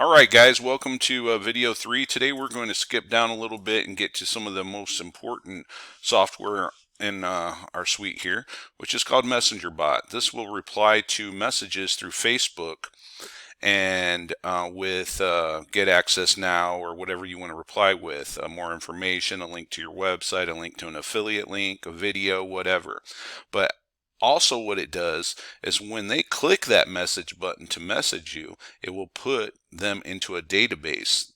Alright guys, welcome to video 3. Today we're going to skip down a little bit and get to some of the most important software in our suite here, which is called MessengerBot. This will reply to messages through Facebook and with Get Access Now or whatever you want to reply with. More information, a link to your website, a link to an affiliate link, a video, whatever. But also what it does is when they click that message button to message you, it will put them into a database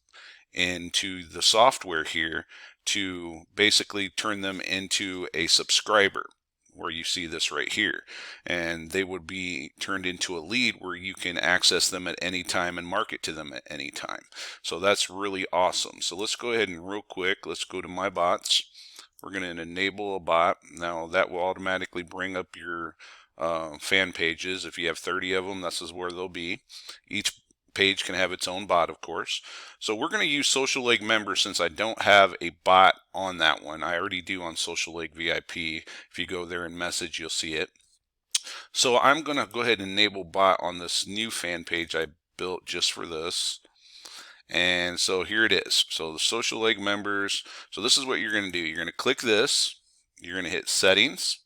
into the software here to basically turn them into a subscriber, where you see this right here, and they would be turned into a lead where you can access them at any time and market to them at any time. So that's really awesome. So let's go ahead and real quick, let's go to my bots. We're going to enable a bot. Now that will automatically bring up your fan pages. If you have 30 of them, this is where they'll be. Each page can have its own bot, of course. So we're going to use Social Leg Member since I don't have a bot on that one. I already do on Social Leg VIP. If you go there and message, you'll see it. So I'm going to go ahead and enable bot on this new fan page I built just for this. And so here it is. So the Social Leg Members. So this is what you're going to do. You're going to click this. You're going to hit Settings.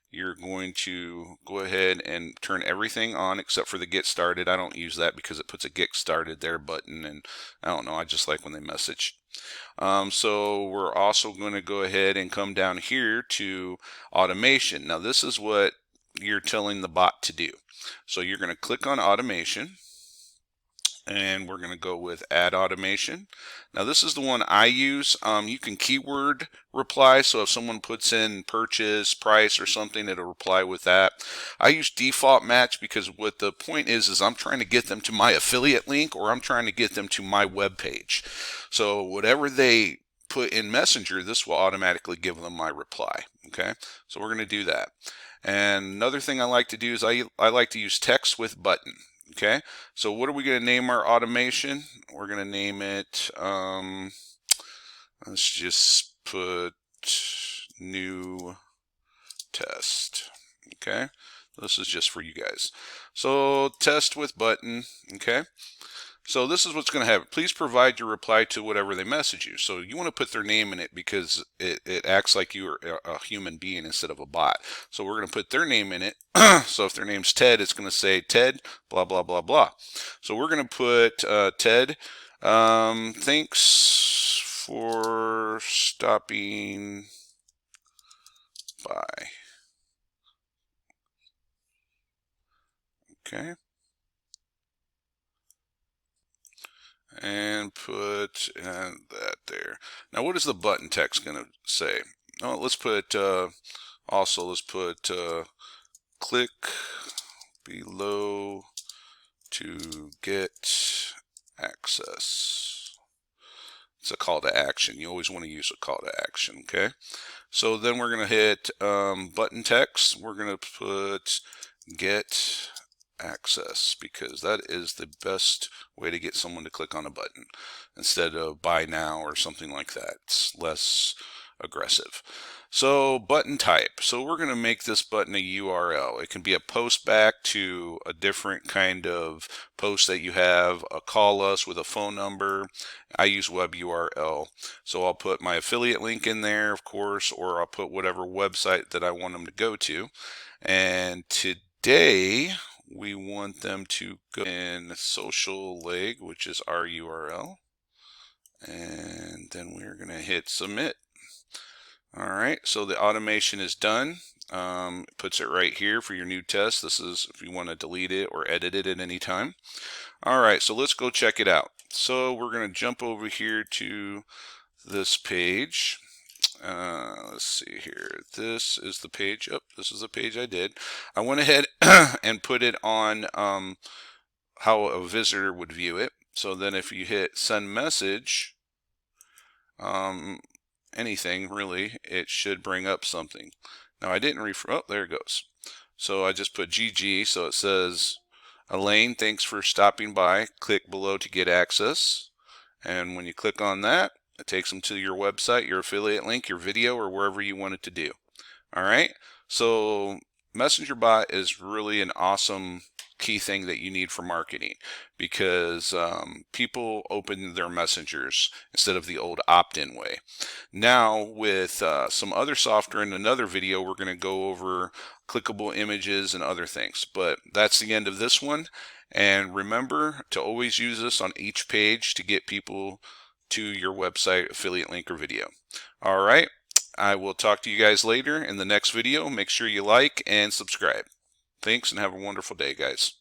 You're going to go ahead and turn everything on except for the Get Started. I don't use that because it puts a Get Started there button, and I don't know, I just like when they message. So we're also going to go ahead and come down here to Automation. Now this is what you're telling the bot to do. So you're going to click on Automation, and we're going to go with Add Automation. Now this is the one I use. You can keyword reply, so if someone puts in purchase, price, or something, it'll reply with that. I use default match because what the point is I'm trying to get them to my affiliate link, or I'm trying to get them to my web page. So whatever they put in Messenger, this will automatically give them my reply. Okay, so we're going to do that. And another thing I like to do is I like to use text with button. Okay, so what are we going to name our automation? We're going to name it, let's just put new test. Okay, this is just for you guys. So test with button. Okay, so this is what's going to happen. Please provide your reply to whatever they message you. So you want to put their name in it because it acts like you're a human being instead of a bot. So we're going to put their name in it. So if their name's Ted, it's going to say Ted, blah, blah, blah, blah. So we're going to put Ted, thanks for stopping by. Okay. And put that there. Now what is the button text going to say? Oh, let's put also let's put click below to get access. It's a call to action. You always want to use a call to action. Okay, so then we're going to hit button text. We're going to put get access because that is the best way to get someone to click on a button instead of buy now or something like that. It's less aggressive. So button type. So we're going to make this button a URL. It can be a post back to a different kind of post that you have, a call us with a phone number. I use web URL. So I'll put my affiliate link in there, of course, or I'll put whatever website that I want them to go to. And today we want them to go in Social Leg, which is our URL, and then we're going to hit submit. All right, so the automation is done. It puts it right here for your new test. This is if you want to delete it or edit it at any time. All right, so let's go check it out. So we're going to jump over here to this page. Let's see here. This is the page. Oh, this is the page I did. I went ahead and put it on how a visitor would view it. So then if you hit send message, anything really, it should bring up something. Now I didn't oh, there it goes. So I just put GG, so it says, Elaine, thanks for stopping by. Click below to get access. And when you click on that, it takes them to your website, your affiliate link, your video, or wherever you want it to do. All right. So MessengerBot is really an awesome key thing that you need for marketing, because people open their messengers instead of the old opt-in way. Now with some other software in another video, we're going to go over clickable images and other things, but that's the end of this one. And remember to always use this on each page to get people to your website, affiliate link, or video. All right, I will talk to you guys later in the next video. Make sure you like and subscribe. Thanks, and have a wonderful day, guys.